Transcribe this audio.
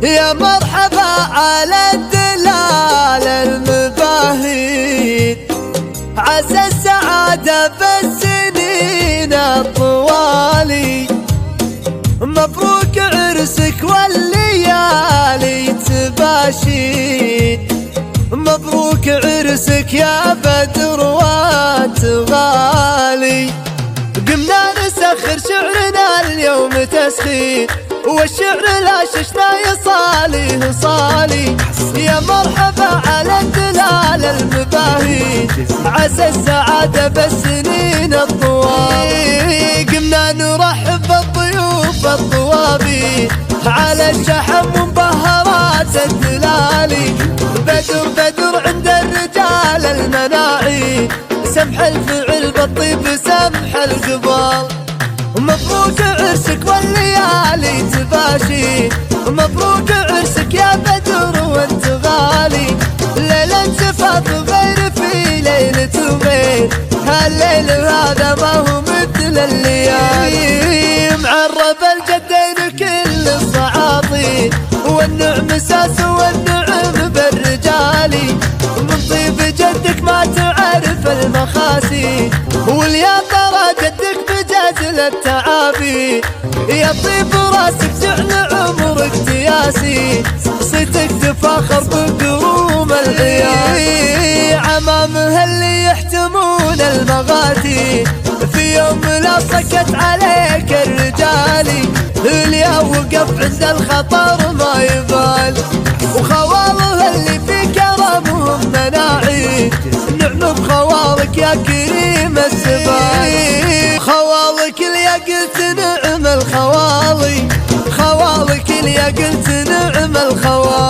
يا مرحبا على الدلال المباهي، عسى السعادة بالسنين الطوالي. مبروك عرسك والليالي تباشي، مبروك عرسك يا بدر وتغالي. قمنا نسخر شعرنا اليوم تسخير، والشعر لا ششنا يصاليه صالي. يا مرحبا على الدلال المباهي، عسى السعادة بالسنين الطوال. قمنا نرحب بالضيوف الطوابي، على الشحم ومبهرات الدلالي. بدر بدر عند الرجال المناعي، سمح الفعل بالطيب سمح القبال. مبروك عرسك والليالي تباشي، مبروك عرسك يا بدر وانت غالي. ليلة انتفاض غير في ليلة وغير، هالليل هذا ما هو مثل الليالي. معرب الجدين كل الصعاطي، والنعم ساس والنعم بالرجالي. من طيب جدك ما تعرف المخاسي، واليا ترى جدك بجازل التعابي. يا طيب راسك جعل عمرك تياسي، صيتك تفاخر بقروم العيال. عمامها اللي يحتمون المغاتي، في يوم لا صكت عليك الرجالي. اللي وقف عند الخطر ما يبال، وخوالها اللي في كرمهم مناعي. نعم بخوالك يا كريم السبال، خوالك اللي قلت نعم الخوالي، خوالك اللي قلت نعم الخوالي.